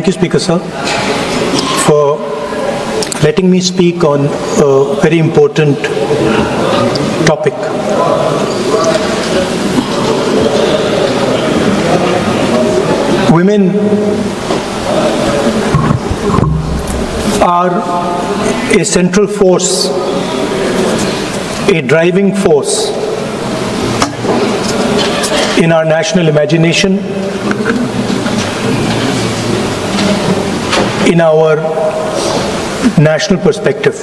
you, Speaker Sir, for letting me speak on a very important topic. Women are a central force, a driving force in our national imagination, in our national perspective.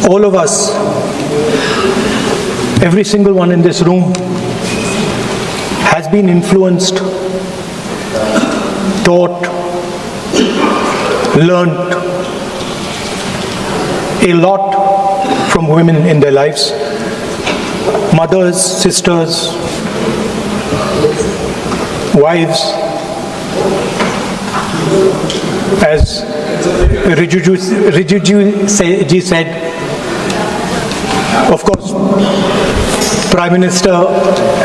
All of us, every single one in this room, has been influenced, taught, learnt a lot from women in their lives. Mothers, sisters, wives. As Rijuju ji said, of course, Prime Minister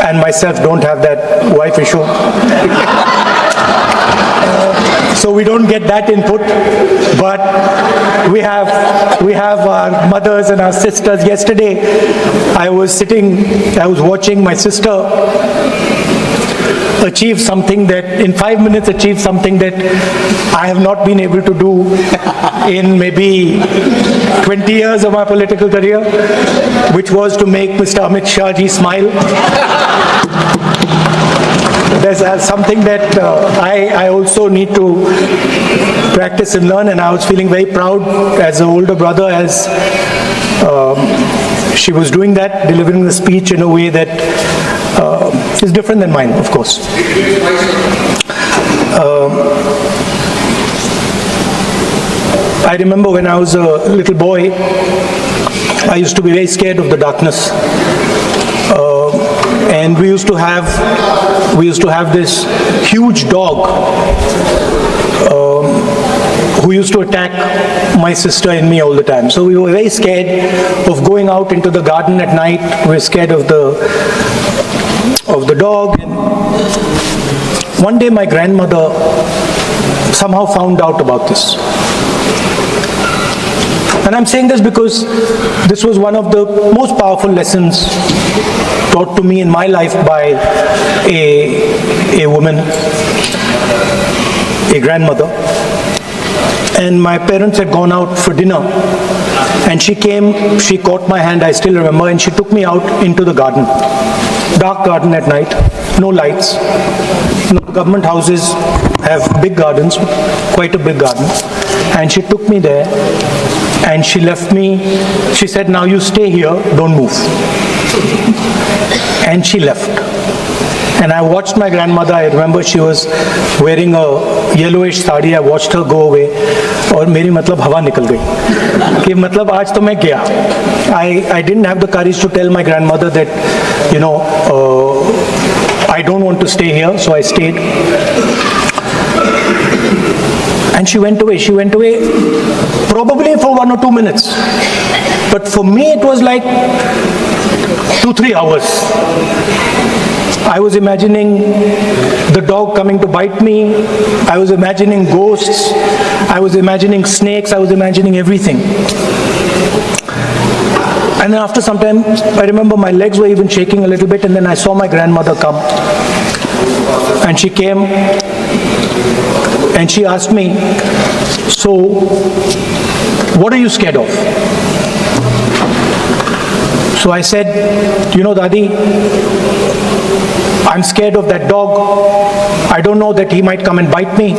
and myself don't have that wife issue. So we don't get that input, but we have our mothers and our sisters. Yesterday, I was watching my sister achieve something that, in 5 minutes, achieve something that I have not been able to do in maybe 20 years of my political career, which was to make Mr. Amit Shah ji smile. There's something that I also need to practice and learn, and I was feeling very proud as an older brother as she was doing that, delivering the speech in a way that is different than mine, of course. I remember when I was a little boy, I used to be very scared of the darkness. And we used to have this huge dog who used to attack my sister and me all the time. So we were very scared of going out into the garden at night. We were scared of the dog. And one day my grandmother somehow found out about this. And I'm saying this because this was one of the most powerful lessons taught to me in my life by a woman, a grandmother. And my parents had gone out for dinner, and she came, she caught my hand, I still remember, and she took me out into the garden. Dark garden at night, no lights. Government houses have big gardens, quite a big garden. And she took me there, and she left me. She said, now you stay here, don't move. And she left. And I watched my grandmother. I remember she was wearing a yellowish sari. I watched her go away. और मेरी मतलब हवा निकल गई कि मतलब आज तो मैं गया. I didn't have the courage to tell my grandmother that, I don't want to stay here, so I stayed. And she went away. She went away probably for 1 or 2 minutes. But for me, it was like 2-3 hours. I was imagining the dog coming to bite me. I was imagining ghosts. I was imagining snakes. I was imagining everything. And then after some time, I remember my legs were even shaking a little bit, and then I saw my grandmother come. And she came and she asked me, so what are you scared of? So I said, Dadi, I'm scared of that dog. I don't know that he might come and bite me.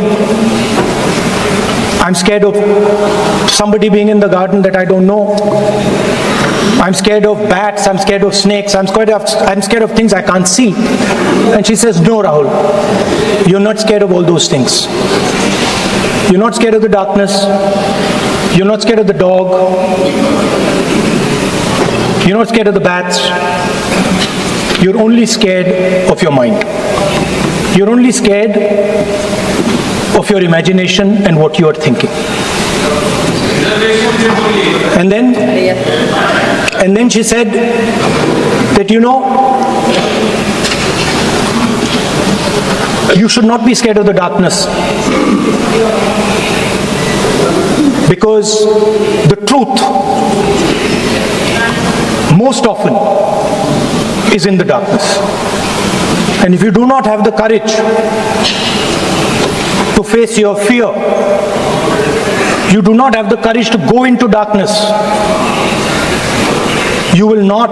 I'm scared of somebody being in the garden that I don't know. I'm scared of bats, I'm scared of snakes, I'm scared of things I can't see. And she says, no, Rahul, you're not scared of all those things. You're not scared of the darkness. You're not scared of the dog. You're not scared of the bats. You're only scared of your mind. You're only scared of your imagination and what you are thinking. And then she said that, You should not be scared of the darkness. Because the truth, most often, is in the darkness. And if you do not have the courage to face your fear, you do not have the courage to go into darkness, you will not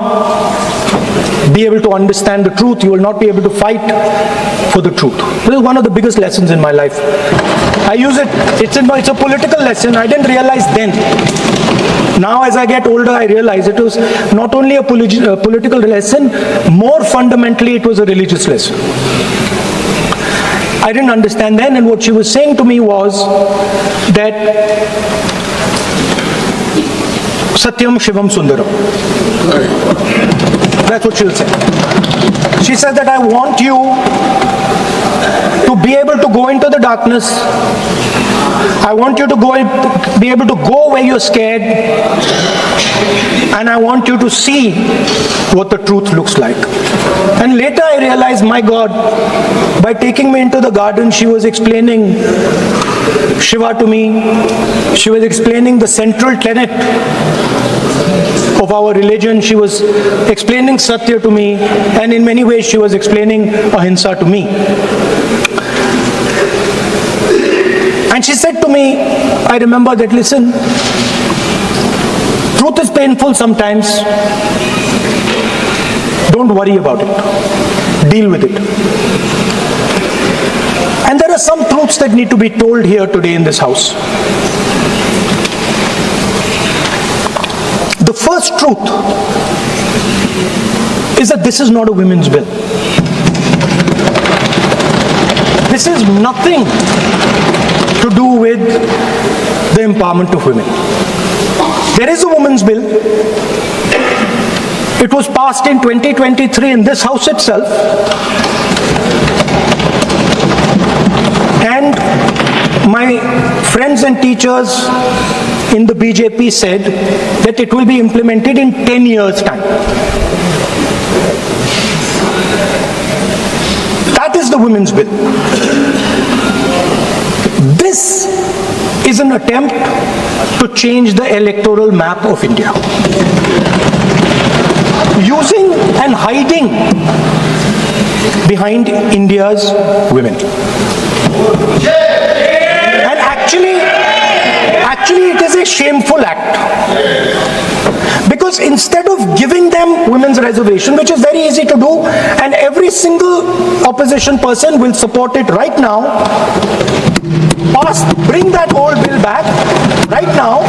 be able to understand the truth. You will not be able to fight for the truth. This is one of the biggest lessons in my life. I use it, it's a political lesson. I didn't realize then. Now as I get older, I realize it was not only a political lesson, more fundamentally it was a religious lesson. I didn't understand then, and what she was saying to me was that Satyam Shivam Sundaram. That's what she'll say. She said that I want you to be able to go into the darkness. I want you to be able to go where you're scared. And I want you to see what the truth looks like. And later I realized, my God, by taking me into the garden, she was explaining Shiva to me. She was explaining the central tenet of our religion. She was explaining Satya to me, and in many ways she was explaining Ahimsa to me. And she said to me, I remember that, listen, truth is painful sometimes. Don't worry about it. Deal with it. And there are some truths that need to be told here today in this house. The first truth is that this is not a women's bill. This is nothing to do with the empowerment of women. There is a women's bill. It was passed in 2023 in this house itself. And my friends and teachers in the BJP said that it will be implemented in 10 years' time. That is the women's bill. This is an attempt to change the electoral map of India. Using and hiding behind India's women. And actually it is a shameful act. Because instead of giving them women's reservation, which is very easy to do, and every single opposition person will support it right now, bring that old bill back right now,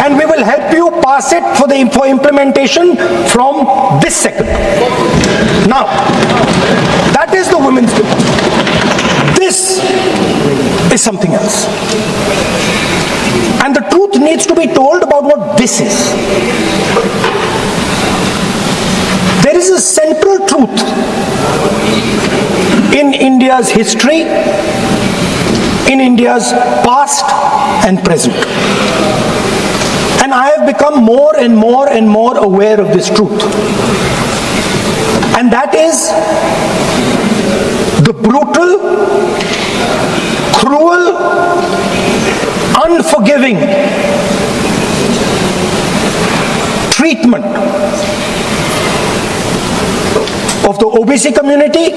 and we will help you pass it for implementation from this second. Now, that is the women's bill. This is something else. And the truth needs to be told about what this is. There is a central truth in India's history, in India's past and present. And I have become more and more and more aware of this truth. And that is the brutal, cruel, unforgiving treatment of the OBC community,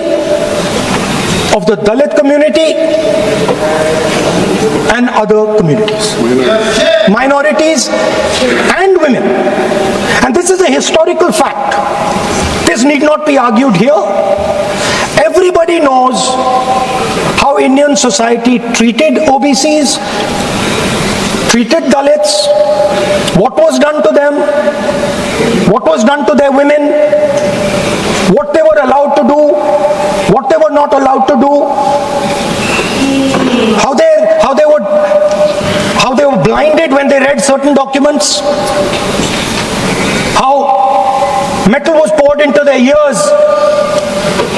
of the Dalit community, and other communities, minorities and women. And this is a historical fact. This need not be argued here. Everybody knows how Indian society treated OBCs, treated Dalits, what was done to them, what was done to their women, what they were allowed to do, what they were not allowed to do, how they were blinded when they read certain documents, how metal was poured into their ears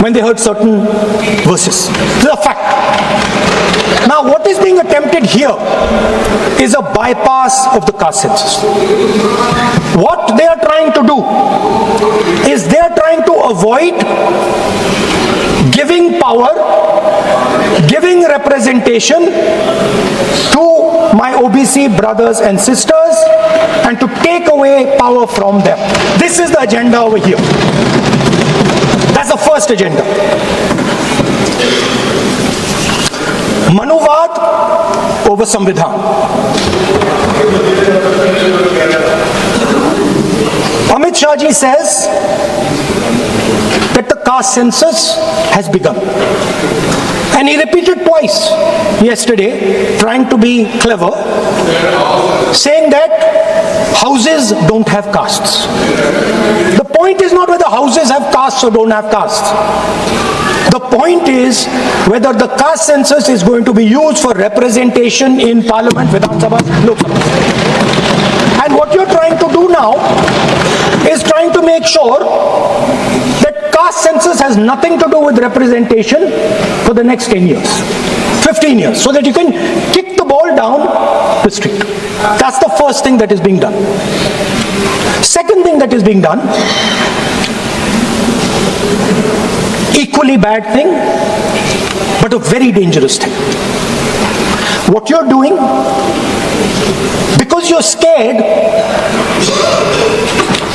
when they heard certain verses. This is a fact. Now, what is being attempted here is a bypass of the caste census. What they are trying to do is they are trying to avoid giving power giving representation to my OBC brothers and sisters and to take away power from them. This is the agenda over here. That's the first agenda. Manuvad over Samvidhan. Amit Shah ji says that the caste census has begun. And he repeated twice yesterday, trying to be clever, saying that houses don't have castes. The point is not whether houses have castes or don't have castes. The point is whether the caste census is going to be used for representation in Parliament, Vidhan Sabha, Lok Sabha. And what you're trying to do now is trying to make sure that caste census has nothing to do with representation for the next 10 years, 15 years, so that you can kick the ball down the street. That's the first thing that is being done. Second thing that is being done, equally bad thing, but a very dangerous thing. What you're doing, because you're scared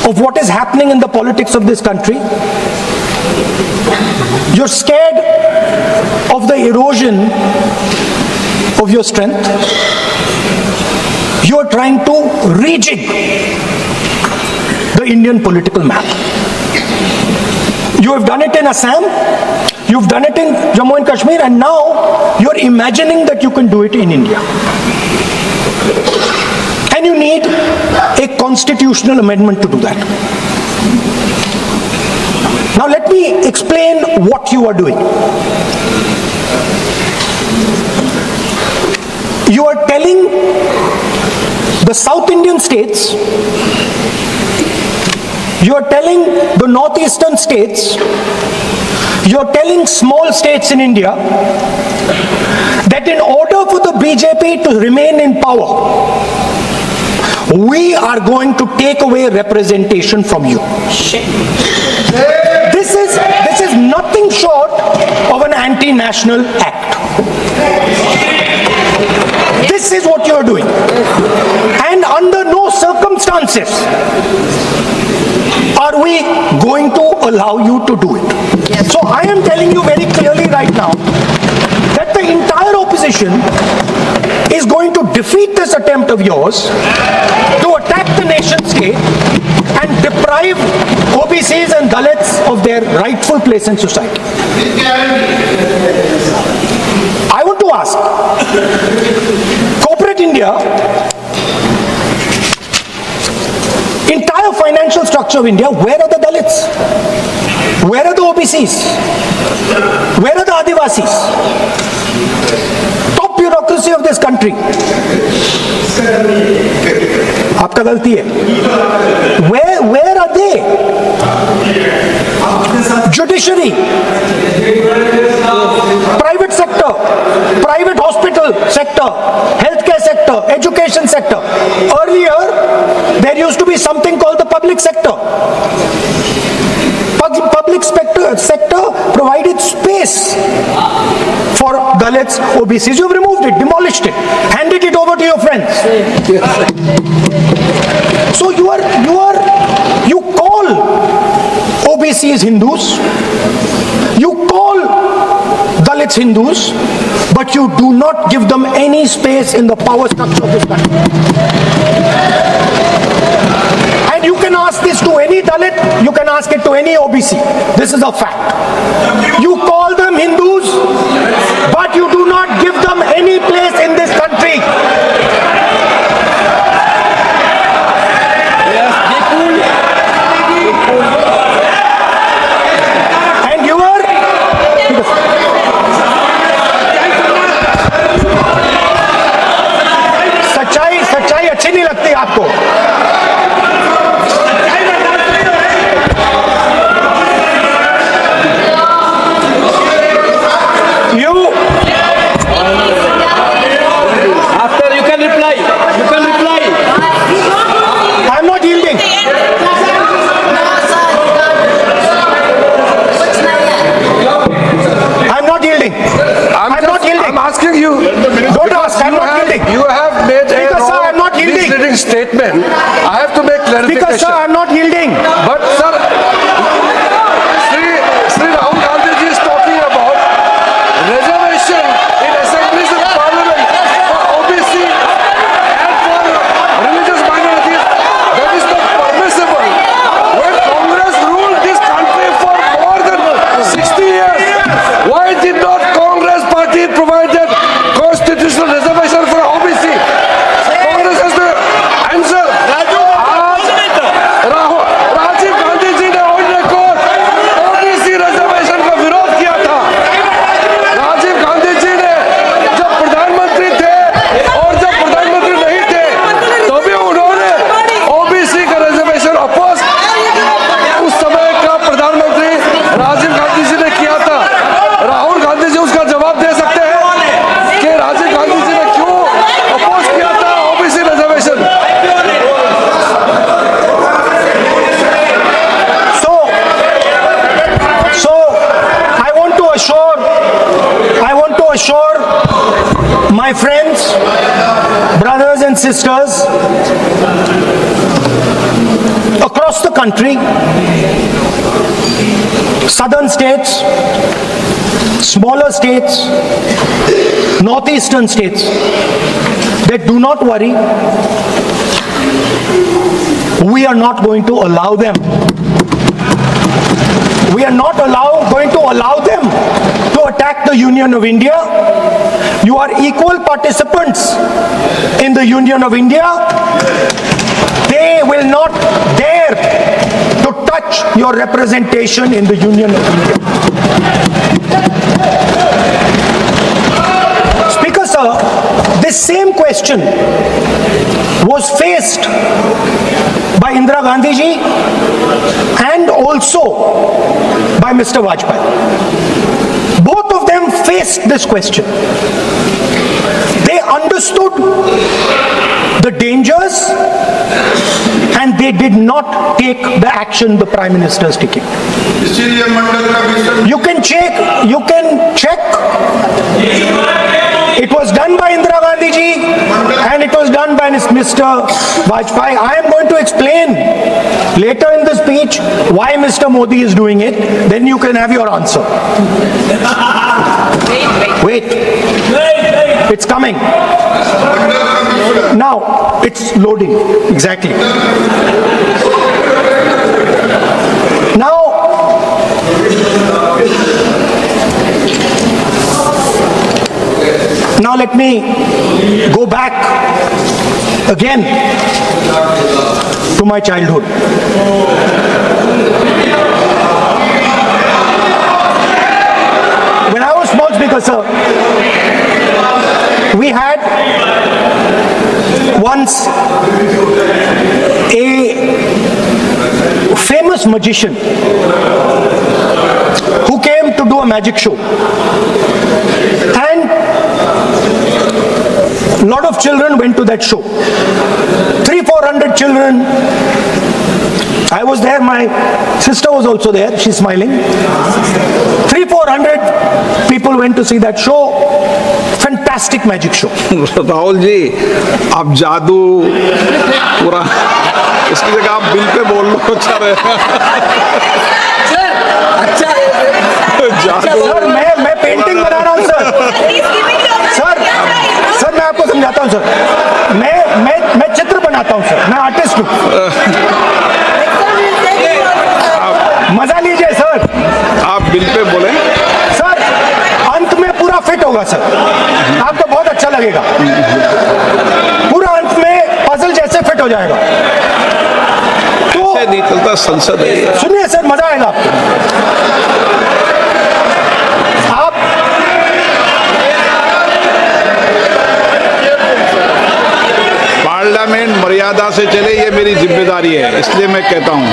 of what is happening in the politics of this country, you're scared of the erosion of your strength, you're trying to rejig the Indian political map. You have done it in Assam, you've done it in Jammu and Kashmir, and now you're imagining that you can do it in India. And you need a constitutional amendment to do that. Now let me explain what you are doing. You are telling the South Indian states, you are telling the northeastern states, you are telling small states in India that in order for the BJP to remain in power, we are going to take away representation from you. This is nothing short of an anti-national act. This is what you are doing. And under no circumstances are we going to allow you to do it. So I am telling you very clearly right now that the entire opposition is going to defeat this attempt of yours to attack the nation state and deprive OBCs and Dalits of their rightful place in society. I want to ask, corporate India, entire financial structure of India, where are the Dalits? Where are the OBCs? Where are the Adivasis? Top bureaucracy of this country. आपका गलती है. Where are they? Judiciary, private sector, private hospital sector, healthcare sector, education sector. Earlier, there used to be something called the public sector. Public sector provided space for Dalits, OBCs. You've removed it, demolished it, handed it over to your friends. So you call OBCs Hindus, you call Dalits Hindus, but you do not give them any space in the power structure of this country. And you can ask this to any Dalit, you can ask it to any OBC. This is a fact. You call them Hindus, but you do not give them any place in this country. And you are... सच्चाई अच्छी नहीं लगती आपको. After you can reply. I'm not yielding. I'm not yielding. yielding statement, I have to make clarification. Speaker, sir, I'm not yielding. But sir, Sri Rahul Gandhi ji is talking about reservation in assemblies of parliament for OBC and for religious minorities. That is not permissible. When Congress ruled this country for more than 60 years, why did not Congress party provide that constitutional reservation for OBC? Congress has to answer. Rajiv Gandhi ji ने on record OBC reservation का विरोध किया था। राजीव गांधी जी ने जब प्रधानमंत्री थे और जब प्रधानमंत्री नहीं थे तो भी उन्होंने ओबीसी का रिजर्वेशन अपोज उस समय का प्रधानमंत्री राजीव गांधी जी ने किया था। राहुल गांधी जी उसका जवाब दे सकते हैं कि राजीव गांधी जी ने क्यों अपोज किया था OBC reservation. So I want to assure my friends, brothers and sisters across the country, southern states, smaller states, northeastern states, that do not worry, we are not going to allow them. We are not going to allow them to attack the Union of India. You are equal participants in the Union of India. They will not dare to touch your representation in the Union of India. Speaker, sir, this same question was faced by Indira Gandhi ji and also by Mr. Vajpayee. Both of them faced this question. They understood the dangers and they did not take the action the Prime Minister is taking. You can check. It was done by Indira Gandhi ji and it was done by Mr. Vajpayee. I am going to explain later in the speech why Mr. Modi is doing it. Then you can have your answer. Wait. It's coming. Now, it's loading. Exactly. Now let me go back again to my childhood. When I was small, Speaker, sir, we had once a famous magician who came to do a magic show. And a lot of children went to that show. 300-400 children. I was there, my sister was also there, she's smiling. 300-400 people went to see that show. Fantastic magic show. Rahul ji, आप जादू पूरा इसकी जगह आप bill pay बोल लो। अच्छा sir, मैं painting बना रहा हूँ सर। सर मैं आपको समझाता हूँ सर। मैं चित्र बनाता हूँ सर, मैं आर्टिस्ट हूँ। मजा लीजिए सर। आप बिल पे बोले सर, अंत में पूरा फिट होगा सर, आपको बहुत अच्छा लगेगा। पूरा अंत में पजल जैसे फिट हो जाएगा। तो नहीं चलता, संसद है। सुनिए सर, मजा आएगा आपको। पार्लियामेंट मर्यादा से चले, ये मेरी जिम्मेदारी है, इसलिए मैं कहता हूं।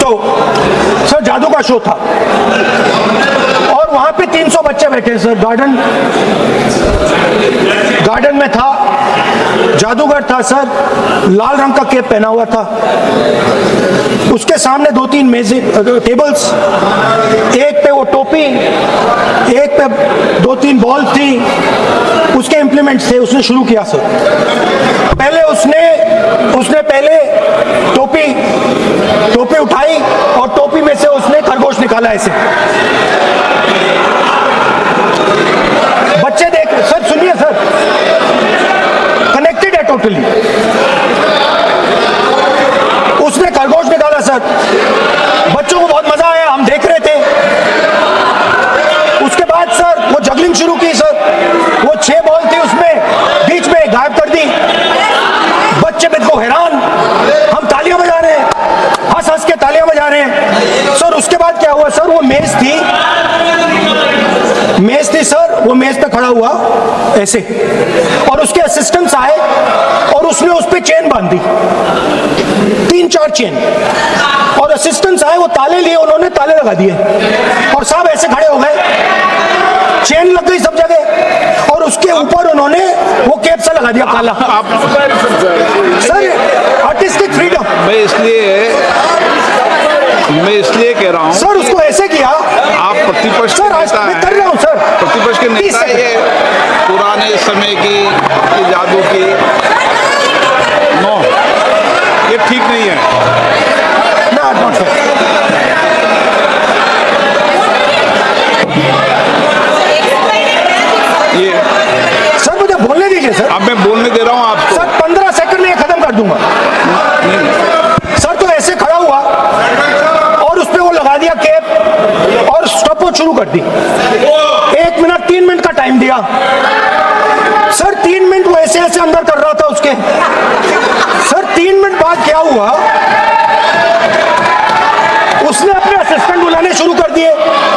तो सर जादू का शो था और वहां पे 300 बच्चे बैठे सर। गार्डन में था जादूगर था सर, लाल रंग का केप पहना हुआ था। उसके सामने 2-3 मेजें, टेबल्स, एक पे वो टोपी, एक पे 2-3 बॉल थी, उसके इंप्लीमेंट्स थे। उसने शुरू किया सर, पहले उसने पहले टोपी उठाई और टोपी में से उसने खरगोश निकाला ऐसे। बच्चे देख रहे सर, सुनिए सर, कनेक्टेड है टोटली। उसने खरगोश निकाला सर, बच्चों को बहुत मजा आया, हम देख रहे थे। उसके बाद सर वो जगलिंग शुरू की सर, वो 6 बॉल थी उसमें, बीच में गायब कर दी। बच्चे बिल्कुल हैरान, हम तालियां बजा रहे हैं, हंस हंस के तालियां बजा रहे हैं सर। उसके बाद क्या हुआ सर, वो मेज थी सर, वो मेज पे खड़ा हुआ ऐसे, और उसके असिस्टेंट्स आए और उसने उस पे चेन बांध दी, 3-4 चेन, और असिस्टेंट्स आए, वो ताले लिए, उन्होंने ताले लगा दिए और सब ऐसे खड़े हो गए, चेन लग गई सब जगह, और उसके ऊपर उन्होंने वो केप सा लगा दिया काला। Sir artistic freedom. मैं इसलिए कह रहा हूं सर, उसको ऐसे किया। आप प्रतिपक्ष सर आज मैं कर रहा हूं सर, प्रतिपक्ष के नेता, ये पुराने समय की ये जादू की नो, ये ठीक नहीं है ना, नॉट सर। ये। सर मुझे बोलने दीजिए सर। अब मैं बोलने दे रहा हूं आपको। सर 15 सेकंड में ये खत्म कर दूंगा। सर तो ऐसे खड़ा हुआ और उस पे वो लगा दिया केप और स्टॉपवॉच शुरू कर दी। 1 मिनट 3 मिनट का टाइम दिया सर। 3 मिनट वो ऐसे ऐसे अंदर कर रहा था उसके। सर 3 मिनट बाद क्या हुआ, उसने अपने असिस्टेंट बुलाने शुरू कर दिए,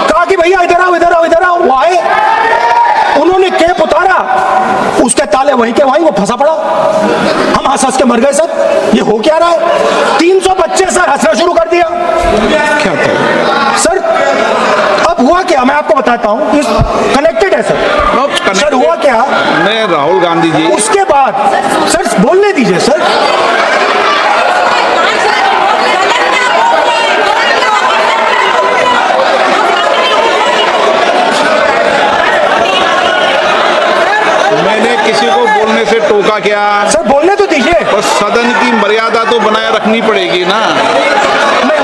कहा कि भैया इधर आओ इधर आओ इधर आओ। वो आए, उन्होंने केप उतारा, उसके ताले वहीं के वहीं, वो फंसा पड़ा। हम हंस हंस के मर गए सर, ये हो क्या रहा है। 300 बच्चे सर हंसना शुरू कर दिया। क्या था सर अब हुआ क्या, मैं आपको बताता हूं, कनेक्टेड है सर। सर हुआ क्या, मैं राहुल गांधी जी, उसके बाद सर बोलने दीजिए सर। मैंने किसी को बोलने से टोका क्या? सर बोलने तो दीजिए। बस सदन की मर्यादा तो बनाए रखनी पड़ेगी ना।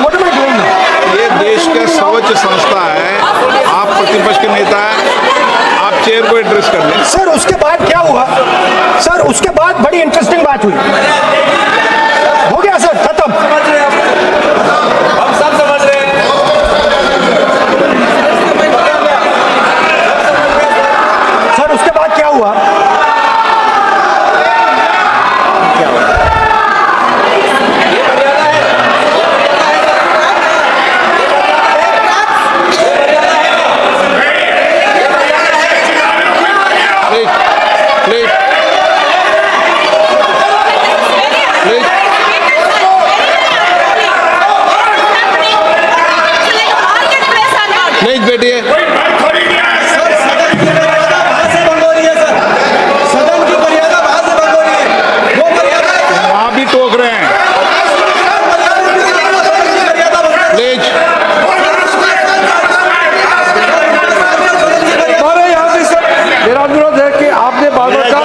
What am I doing now? ये देश का सर्वोच्च संस्था है, आप प्रतिपक्ष के नेता हैं, आप चेयर को एड्रेस कर लें। सर उसके बाद क्या हुआ, सर उसके बाद बड़ी इंटरेस्टिंग बात हुई। हो गया सर, खत्म। हम सब समझ रहे हैं। सर उसके बाद क्या हुआ, प्लीज बैठिए। वहाँ भी टोक रहे हैं, प्लीज। हमारे यहाँ भी सर मेरा अनुरोध है कि आपने बार-बार कहा,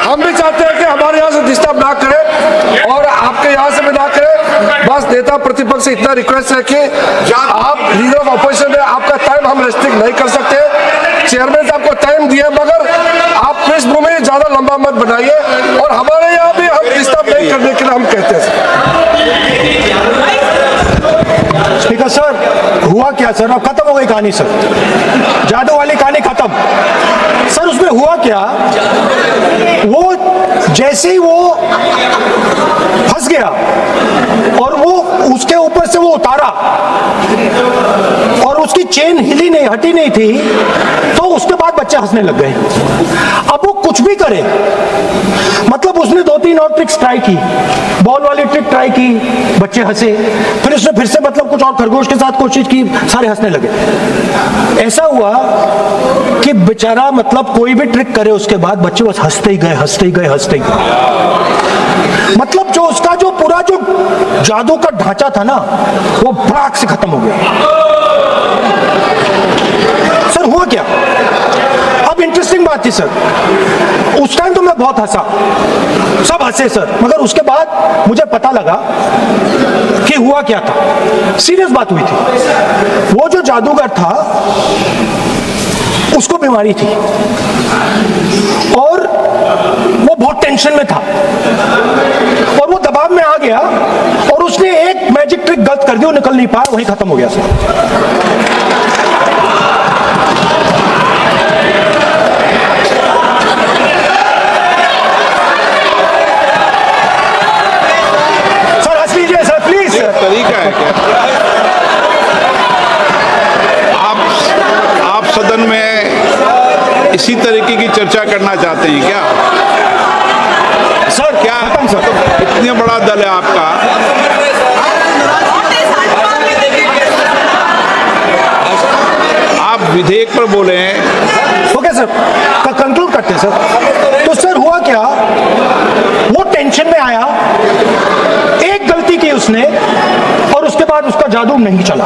हम भी चाहते हैं कि हमारे यहाँ से डिस्टर्ब ना करें और आपके यहाँ से भी ना करें। बस नेता प्रतिपक्ष से इतना रिक्वेस्ट है कि आप लीडर ऑफ अपोजिशन है, आपका टाइम हम रेस्ट्रिक्ट नहीं कर सकते। चेयरमैन साहब को टाइम दिया, मगर आप पृष्ठभूमि ज्यादा लंबा मत बनाइए, और हमारे यहाँ भी हम डिस्टर्ब नहीं करने के लिए हम कहते हैं। स्पीकर सर हुआ क्या सर, अब खत्म हो गई कहानी सर, जादू वाली कहानी खत्म। सर उसमें हुआ क्या, वो जैसे ही वो फंस गया और वो उसके ऊपर से वो उतारा और उसकी चेन हिली नहीं, हटी नहीं थी, तो उसके बाद बच्चे हंसने लग गए। अब वो कुछ भी करे, मतलब उसने 2-3 और ट्रिक्स ट्राई की, बॉल वाली ट्रिक ट्राई की, बच्चे हंसे, फिर उसने फिर से मतलब कुछ और खरगोश के साथ कोशिश की, सारे हंसने लगे। ऐसा हुआ कि बेचारा मतलब कोई भी ट्रिक करे उसके बाद बच्चे बस हंसते ही गए, हंसते ही गए, हंसते ही गए। मतलब जो उसका जो पूरा जो जादू का ढांचा था ना, वो भड़ाक से खत्म हो गया। सर हुआ क्या? अब इंटरेस्टिंग बात थी सर, उस टाइम तो मैं बहुत हंसा, सब हंसे सर, मगर उसके बाद मुझे पता लगा कि हुआ क्या था। सीरियस बात हुई थी। वो जो जादूगर था उसको बीमारी थी और वो बहुत टेंशन में था और वो दबाव में आ गया और उसने एक मैजिक ट्रिक गलत कर दी, वो निकल नहीं पाया, वहीं खत्म हो गया सर। तरीका है क्या? आप सदन में इसी तरीके की चर्चा करना चाहते हैं क्या? सर क्या इतना बड़ा दल है आपका, आप विधेयक पर बोले हैं? ओके सर, कंक्लूड करते हैं सर। तो सर हुआ क्या, वो टेंशन में आया, एक गलती की उसने और उसके बाद उसका जादू नहीं चला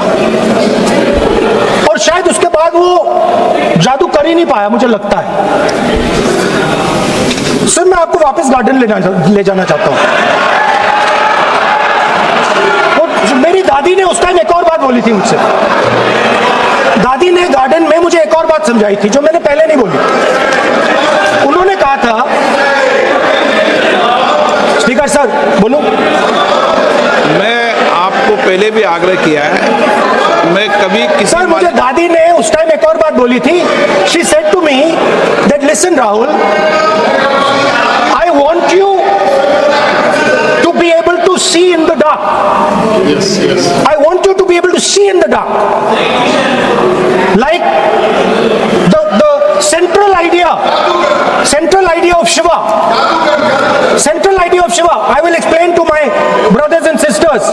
और शायद उसके बाद वो जादू कर ही नहीं पाया, मुझे लगता है। सर मैं आपको वापस गार्डन ले जाना चाहता हूं। मेरी दादी ने उस टाइम एक और बात बोली थी मुझसे, दादी ने गार्डन में मुझे एक और बात समझाई थी जो मैंने पहले नहीं बोली। उन्होंने कहा था, स्पीकर सर बोलूं? मैं आपको पहले भी आग्रह किया है, मैं कभी किसी सर मुझे दादी ने उस टाइम एक और बात बोली थी। She said to me that listen Rahul, I want you to be able to see in the dark. I want you to be able to see in the dark, like the central idea of Shiva. Central idea of Shiva, I will explain to my brothers and sisters,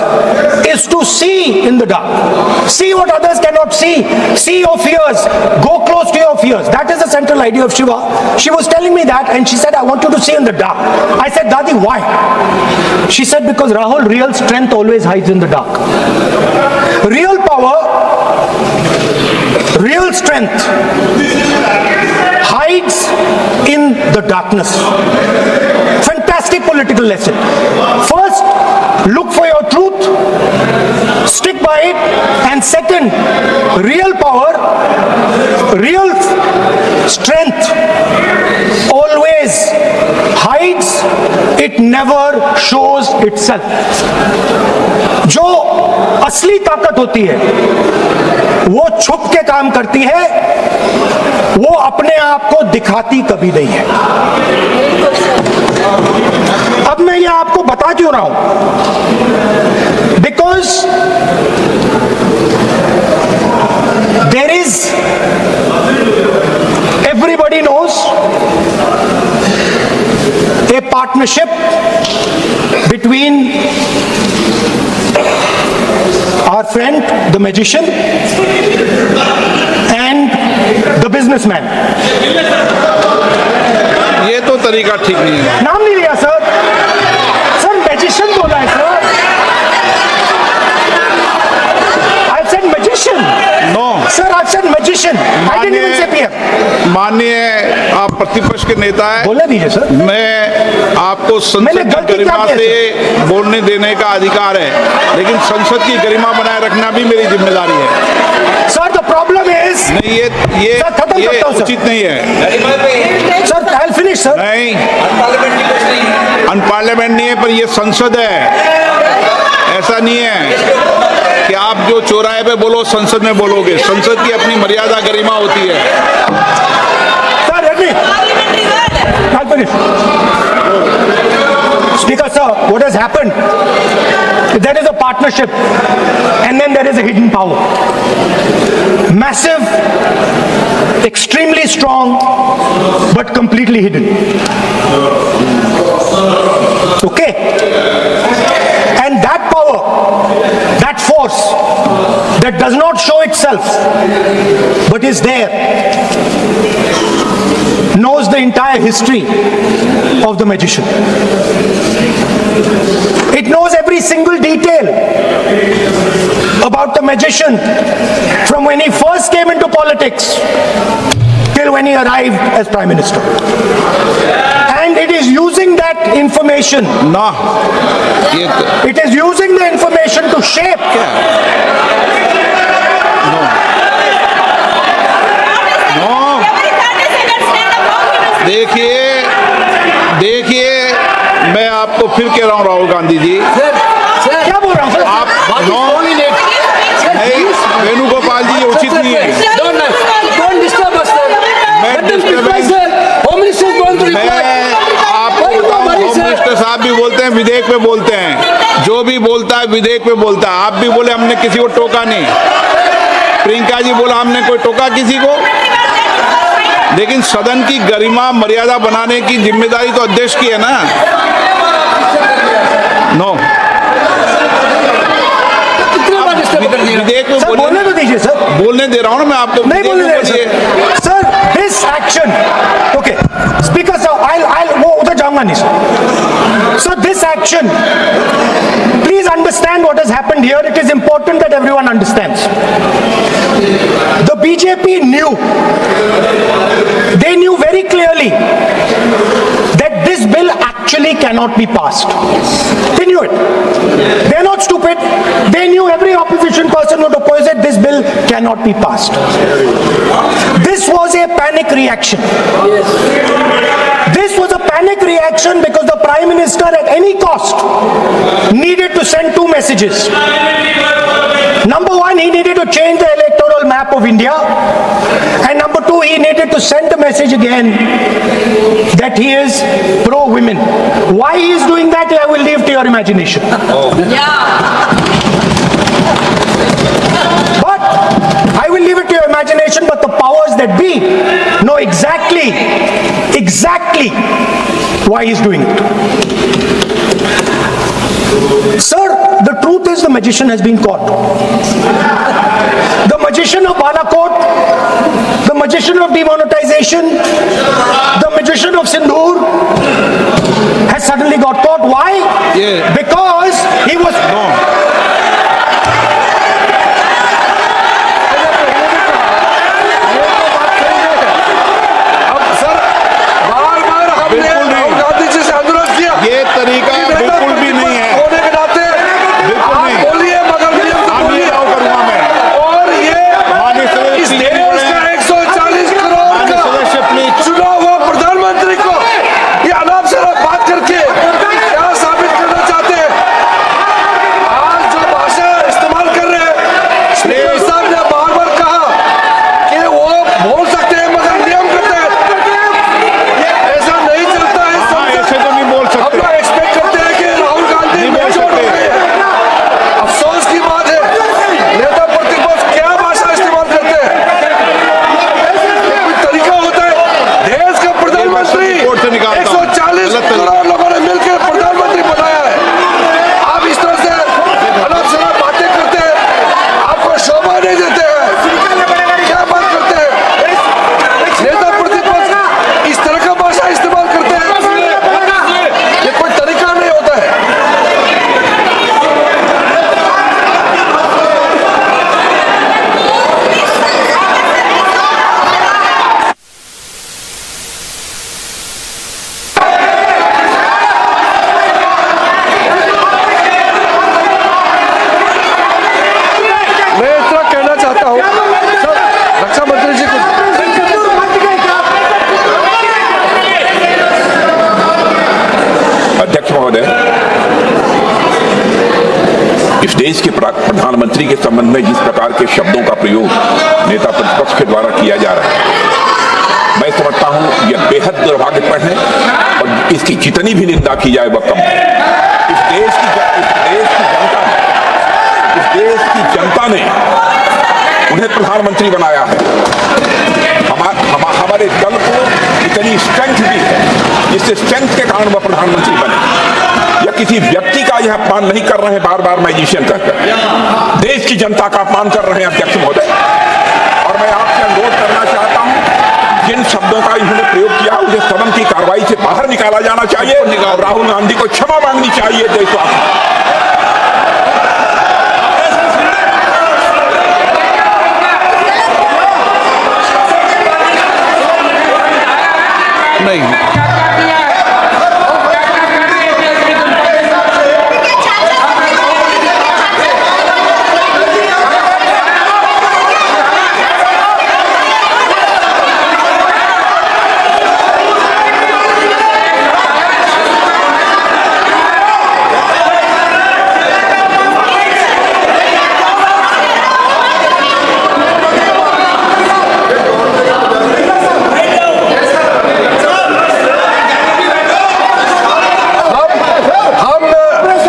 is to see in the dark. See what others cannot see. See your fears. Go close to your fears. That is the central idea of Shiva. She was telling me that and she said, I want you to see in the dark. I said, Dadi, why? She said, because Rahul, real strength always hides in the dark. Real power, real strength hides in the darkness. Fantastic political lesson. First, look for your truth, stick by it, and second, real power, real strength always hides, it never shows itself. जो असली ताकत होती है वो छुप के काम करती है, वो अपने आप को दिखाती कभी नहीं है। अब मैं ये आपको बता क्यों रहा हूं? Because there is, everybody knows, a partnership between our friend the magician and the businessman. ये तो तरीका ठीक नहीं है। नाम नहीं लिया सर, सर मैजिशियन बोला है sir. I said magician. No. Sir, I said magician. I didn't even say PM. माननीय आप प्रतिपक्ष के नेता हैं, बोलने दीजिए सर। मैं आपको मैंने संसद की गलती गरिमा क्या की से है बोलने देने का अधिकार है, लेकिन संसद की गरिमा बनाए रखना भी मेरी जिम्मेदारी है। सर द प्रॉब्लम इज, नहीं, ये सर, खत्म करता हूं, सर। उचित नहीं है। Sir I will finish sir. नहीं, अनपार्लियामेंट नहीं है, पर ये संसद है। ऐसा नहीं है कि आप जो चौराहे पे बोलो संसद में बोलोगे। संसद की अपनी मर्यादा गरिमा होती है। Sir I'll finish. Speaker sir, what has happened? There is a partnership and then there is a hidden power. Massive, extremely strong, but completely hidden. itself, but is there, knows the entire history of the magician. It knows every single detail about the magician from when he first came into politics till when he arrived as Prime Minister. And it is using that information, ना ये तो- it is using the information to shape देखिए मैं आपको फिर कह रहा हूँ राहुल गांधी जी, क्या बोल रहा हूँ सर? आप नहीं, वेणुगोपाल जी ये उचित नहीं है। मैं आपको बताऊं, होम मिनिस्टर साहब भी बोलते हैं, विधेयक पे बोलते हैं, जो भी बोलता है विधेयक पे बोलता है। आप भी बोले हमने किसी को टोका नहीं, प्रियंका जी बोला हमने कोई टोका किसी को, लेकिन सदन की गरिमा मर्यादा बनाने की जिम्मेदारी तो अध्यक्ष की है ना। नो विधेयक में सर बोलने तो दीजिए सर। बोलने दे रहा हूँ ना मैं आपको। नहीं बोलने दे रहे sir. Sir this action, okay speaker sir, I'll वो उधर जाऊंगा नहीं sir. So this action, please understand what has happened here. It is important that everyone understands. The BJP knew, they knew very clearly that this bill actually cannot be passed. They knew it. They are not stupid. They knew every opposition person would oppose it. This bill cannot be passed. This was a panic reaction. This was a panic reaction because the Prime Minister at any cost needed to send two messages. Number one, he needed to change the electoral map of India. And number two, he needed to send a message again that he is pro-women. Why he is doing that, I will leave to your imagination. But I will leave it to your imagination, but the powers that be know exactly why he's doing it. Sir, the truth is the magician has been caught. The magician of Balakot, the magician of demonetization, the magician of Sindhur has suddenly got caught. Why? Yeah. Because he was... ये तरीका बिल्कुल भी नहीं है। बिल्कुल नहीं। हाँ, ये लाओ करूंगा मैं। माननीय सदस्य, माननीय सदस्य, प्लीज। चुना हुआ प्रधानमंत्री को ये अनाप शनाप बात करके क्या साबित करना चाहते हैं? आज जो भाषा इस्तेमाल कर रहे हैं, स्पीकर साहब ने बार-बार कहा कि वो बोल सकते हैं मगर नियम के तहत ऐसा नहीं चलता है। हाँ, ऐसे तो नहीं बोल हम सकते। लोग एक्सपेक्ट करते हैं कि राहुल गांधी नहीं बोल बेचैन हो सकते। गए हैं। अफसोस की बात है, नेता प्रतिपक्ष क्या भाषा इस्तेमाल करते हैं? कोई तरीका होता है? देश का प्रधानमंत्री रिपोर्ट से निकालता हूं। 140 गलत तरीका। करोड़ लोगों ने मिलकर प्रधानमंत्री बनाया है। आप इस तरह से अनाप शनाप बातें करते हैं, आपको शोभा नहीं देते हैं। क्या बात करते हैं? नेता प्रतिपक्ष इस तरह का भाषा इस्तेमाल करते हैं, ये कोई तरीका नहीं होता है। मैं इस तरह कहना चाहता हूँ सर, रक्षा मंत्री जी को अध्यक्ष महोदय, इस देश के प्रधानमंत्री के संबंध में जिस प्रकार के शब्दों का प्रयोग नेता प्रतिपक्ष के द्वारा किया जा रहा है, मैं समझता हूं यह बेहद दुर्भाग्यपूर्ण है और इसकी जितनी भी निंदा की जाए वह कम है। इस देश की जनता ने उन्हें प्रधानमंत्री बनाया है। हमारे दल को इतनी स्ट्रेंथ दी है, जिससे स्ट्रेंथ के कारण वह प्रधानमंत्री बने। यह किसी व्यक्ति का का यह अपमान नहीं कर रहे हैं बार बार मैजिशियन कहकर, देश की जनता का अपमान कर रहे हैं अध्यक्ष महोदय। और मैं आपसे अनुरोध करना चाहता हूं, जिन शब्दों का इन्होंने प्रयोग किया उसे सदन की कार्रवाई से बाहर निकाला जाना चाहिए और राहुल गांधी को क्षमा मांगनी चाहिए देशवासी। नहीं,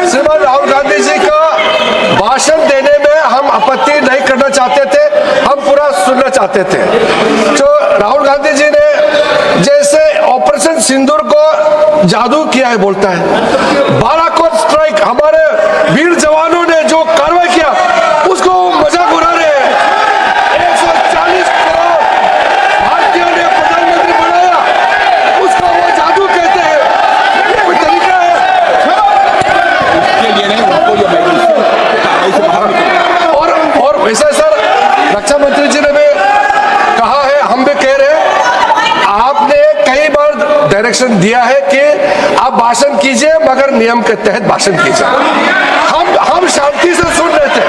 श्रीमान राहुल गांधी जी का भाषण देने में हम आपत्ति नहीं करना चाहते थे, हम पूरा सुनना चाहते थे। जो राहुल गांधी जी ने जैसे ऑपरेशन सिंदूर को जादू किया है बोलता है, बालाकोट स्ट्राइक हमारे वीर जवानों ने जो कार्रवाई किया उसको मजाक उड़ा रहे हैं। 140 करोड़ भारतीयों ने प्रधानमंत्री बनाया, उसको वो जादू कहते हैं। ये कोई तरीका है? और वैसे सर रक्षा मंत्री जी ने भी कहा है, हम भी कह रहे हैं, आपने कई बार डायरेक्शन दिया है कि आप भाषण कीजिए मगर नियम के तहत भाषण कीजिए। हम शांति से सुन रहे थे,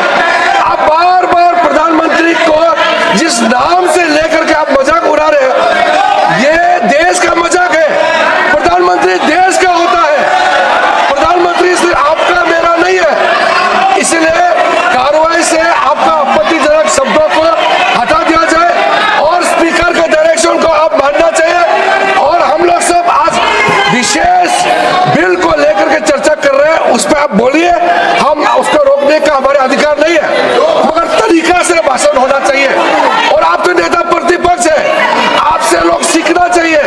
आप बार बार प्रधानमंत्री को जिस नाम से लेकर के आप मजाक उड़ा रहे हैं, ये देश का मजाक है। प्रधानमंत्री देश का होता है, प्रधानमंत्री सिर्फ आपका मेरा नहीं है। इसलिए कार्रवाई से आपका आपत्तिजनक शब्दों को हटा दिया जाए और स्पीकर के डायरेक्शन को आप मानना चाहिए। और हम लोग सब आज विशेष बिल को लेकर के चर्चा कर रहे हैं, उस पर आप बोलिए, हम उसको रोकने का हमारे अधिकार नहीं है, मगर तरीका से भाषण होना चाहिए। और आप तो नेता प्रतिपक्ष है, आपसे लोग सीखना चाहिए।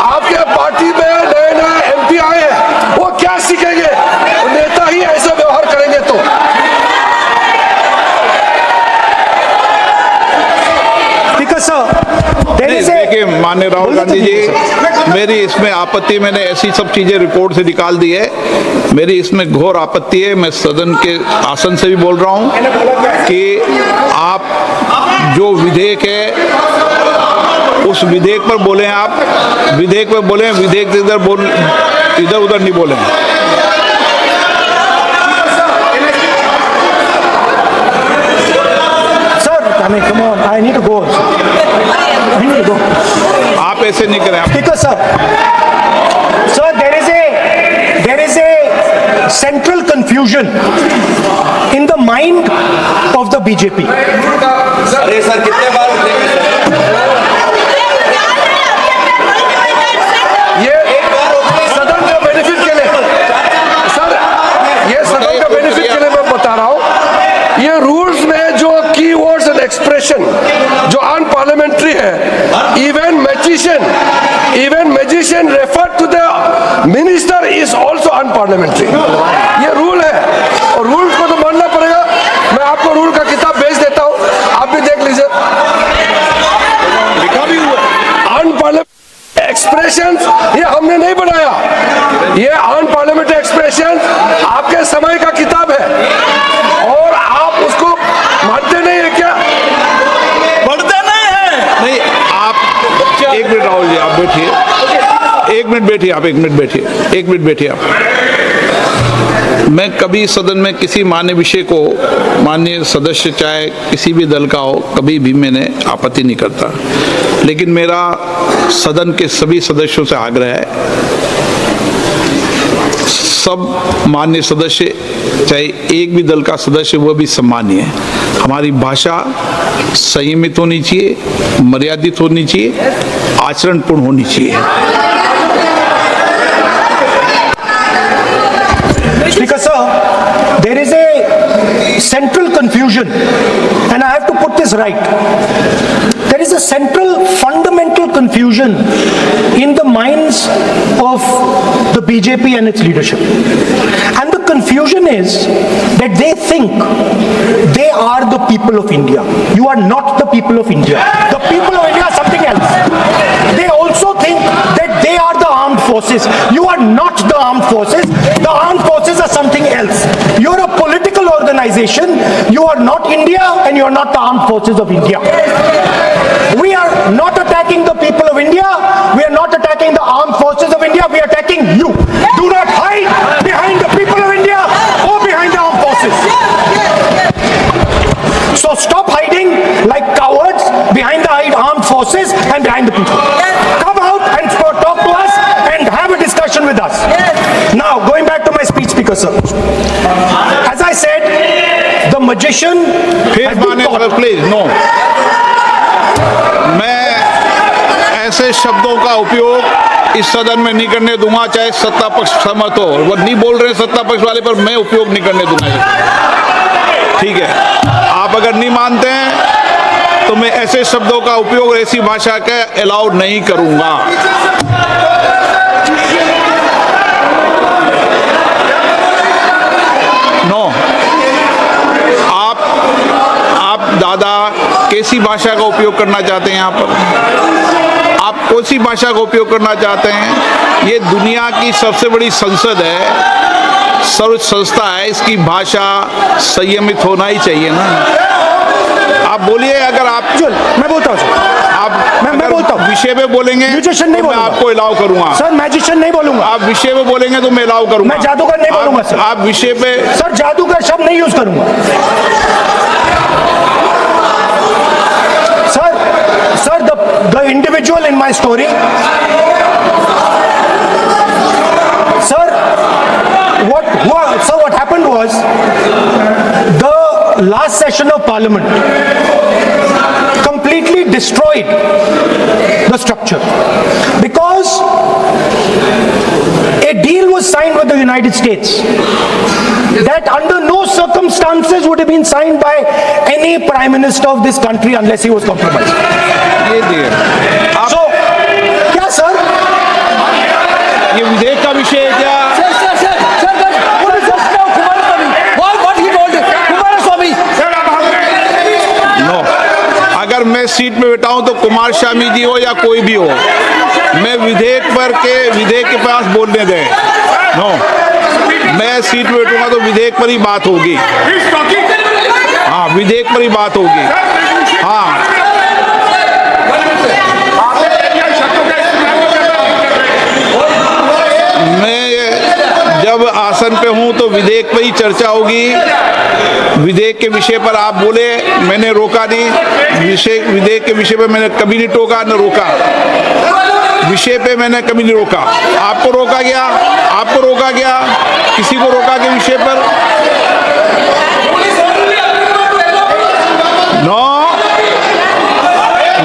आपके पार्टी में नए नए एमपी आए हैं, वो क्या सीखेंगे? नेता ही ऐसा व्यवहार करेंगे तो। Because sir, there is a देखिए माननीय राहुल गांधी जी, मेरी इसमें आपत्ति, मैंने ऐसी सब चीजें रिपोर्ट से निकाल दी है, मेरी इसमें घोर आपत्ति है। मैं सदन के आसन से भी बोल रहा हूं कि आप जो विधेयक है उस विधेयक पर बोले, आप विधेयक पर बोले, विधेयक इधर उधर नहीं बोले। sir, I mean, come on, I need to go. I need to go. आप ऐसे नहीं करें। आप Because sir, there is a central confusion in the mind of the BJP. अरे सर कितने बार ये सदन का बेनिफिट के लिए सर, ये सदन का बेनिफिट के लिए मैं बता रहा हूँ, ये रूल्स में जो कीवर्ड्स एंड एक्सप्रेशन जो अनपार्लियामेंट्री है, even magician refer to the minister is also unparliamentary. ये रूल है और रूल को तो मानना पड़ेगा। मैं आपको रूल का किताब भेज देता हूँ, आप भी देख लीजिए। अनपार्लियामेंट्री एक्सप्रेशंस ये हमने नहीं बनाया, ये अनपार्लियामेंट्री एक्सप्रेशन आपके समय का किताब है और आप उसको मानते नहीं है क्या? पढ़ते नहीं है? नहीं, आप एक मिनट राहुल जी, आप बैठिए, एक मिनट बैठिए, आप एक मिनट बैठिए, एक मिनट बैठिए आप। मैं कभी सदन में किसी मान्य विषय को, माननीय सदस्य चाहे किसी भी दल का हो, कभी भी मैंने आपत्ति नहीं करता, लेकिन मेरा सदन के सभी सदस्यों से आग्रह है, सब मान्य सदस्य चाहे एक भी दल का सदस्य वह भी सम्मानीय है। हमारी भाषा संयमित होनी चाहिए, मर्यादित होनी चाहिए, आचरणपूर्ण होनी चाहिए। Because sir, there is a central confusion, and I have to put this right. There is a central fundamental confusion in the minds of the BJP and its leadership. And the confusion confusion is that they think they are the people of India. You are not the people of India. The people of India are something else. They also think that they are the armed forces. You are not the armed forces. The armed forces are something else. You're a political organization. You are not India and you're not the armed forces of India. We are not attacking the people of India. We are not attacking the armed forces of India. We are attacking you. Do not hide behind the people of India or behind the armed forces. So stop hiding like cowards behind the armed forces and behind the people. Come out and talk to us and have a discussion with us. Now, going back to my speech, Speaker sir. As I said, the magician has been taught. Please no, मैं ऐसे शब्दों का उपयोग इस सदन में नहीं करने दूंगा, चाहे सत्ता पक्ष सहमत हो। वो नहीं बोल रहे सत्ता पक्ष वाले, पर मैं उपयोग नहीं करने दूंगा। ठीक है, आप अगर नहीं मानते हैं तो मैं ऐसे शब्दों का उपयोग, ऐसी भाषा का अलाउड नहीं करूंगा। नो, आप दादा कैसी भाषा का उपयोग करना चाहते हैं यहाँ पर? आप कौन सी भाषा का उपयोग करना चाहते हैं? ये दुनिया की सबसे बड़ी संसद है, सर्वोच्च संस्था है, इसकी भाषा संयमित होना ही चाहिए ना। आप बोलिए, अगर आप मैं बोलता हूँ सर। आप मैं बोलता हूँ। विषय पे बोलेंगे म्यूजिशियन नहीं तो मैं बोलूंगा। आपको अलाउ करूंगा। सर मैजिशियन नहीं बोलूंगा। आप विषय पे बोलेंगे तो मैं अलाउ करूंगा। मैं जादूगर नहीं बोलूंगा सर। आप विषय पे, सर जादूगर शब्द नहीं यूज करूंगा। Sir, the individual in my story, sir, what happened was, the last session of Parliament completely destroyed the structure because a deal was signed with the United States that under no circumstances would have been signed by any prime minister of this country unless he was compromised. ये दिए आप, So, क्या sir? ये विधेयक का विषय है क्या? नो, अगर मैं सीट में बैठा हूं तो कुमार स्वामी जी हो या कोई भी हो, मैं विधेयक के पास बोलने दें। नो, मैं सीट में बैठूंगा तो विधेयक पर ही बात होगी। हाँ, विधेयक पर ही बात होगी। हाँ, मैं जब आसन पे हूं तो विधेयक पर ही चर्चा होगी। विधेयक के विषय पर आप बोले, मैंने रोका नहीं। विधेयक के विषय पर मैंने कभी नहीं टोका न रोका। विषय पे मैंने कभी नहीं रोका। आपको रोका गया? आपको रोका गया? किसी को रोका के विषय पर?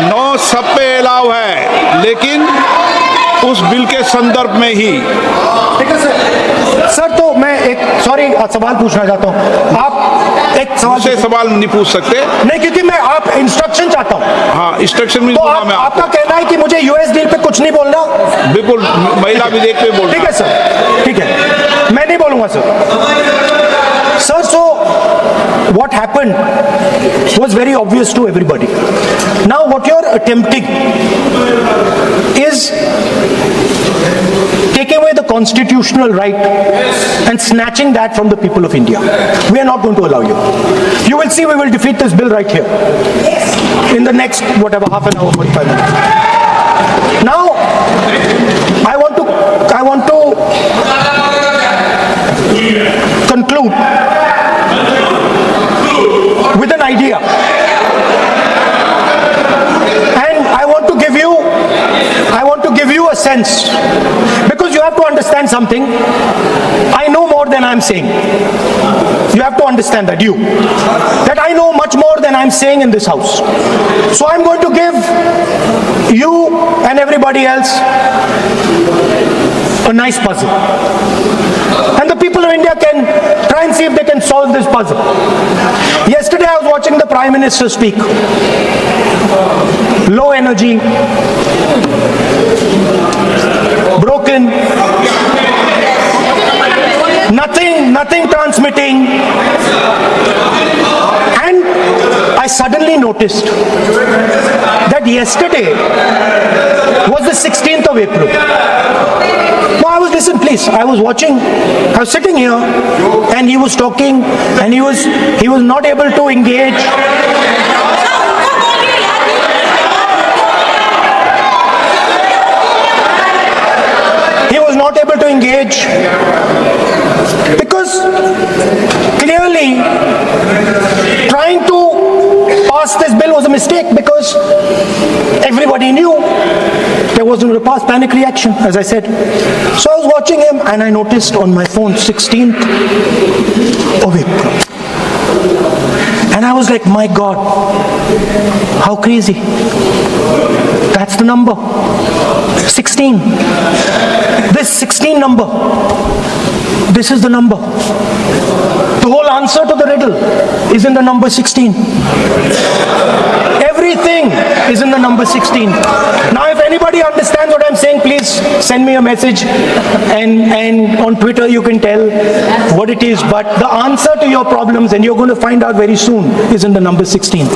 नो, सब पे अलाउ है, लेकिन उस बिल के संदर्भ में ही। ठीक है सर, तो मैं एक सवाल पूछना चाहता हूँ। आप एक सवाल नहीं पूछ सकते। नहीं, क्योंकि मैं आप इंस्ट्रक्शन चाहता हूँ। हाँ, इंस्ट्रक्शन में तो दूंगा मैं आपका कहना है कि मुझे यूएस डील पे कुछ नहीं बोलना? बिल्कुल, महिला विधेयक पे बोल। ठीक है सर, ठीक है, मैं नहीं बोलूंगा sir. Sir, so what happened was very obvious to everybody. Now what you're attempting is taking away the constitutional right and snatching that from the people of India. We are not going to allow you. You will see we will defeat this bill right here in the next, whatever, half an hour, 45 minutes. Now, I want to conclude with an idea, and I want to give you a sense, because you have to understand something. I know more than I'm saying. You have to understand that I know much more than I'm saying in this house. So I'm going to give you and everybody else a nice puzzle, and the people of India can try and see if they can solve this puzzle. Yesterday I was watching the Prime Minister speak. Low energy, broken, nothing transmitting. And I suddenly noticed that yesterday was the 16th of April. No, I was, listen please, I was watching, I was sitting here and he was talking and he was not able to engage. He was not able to engage because clearly trying to pass this bill was a mistake because everybody knew there wasn't going to pass. Panic reaction, as I said. So I was watching him and I noticed on my phone 16th of April. And I was like, my God, how crazy. That's the number. 16. This 16 number. This is the number. The whole answer to the riddle is in the number 16. Everything is in the number 16. Now, if anybody understands what I'm saying, please send me a message, and on Twitter you can tell what it is. But the answer to your problems, and you're going to find out very soon, is in the number 16.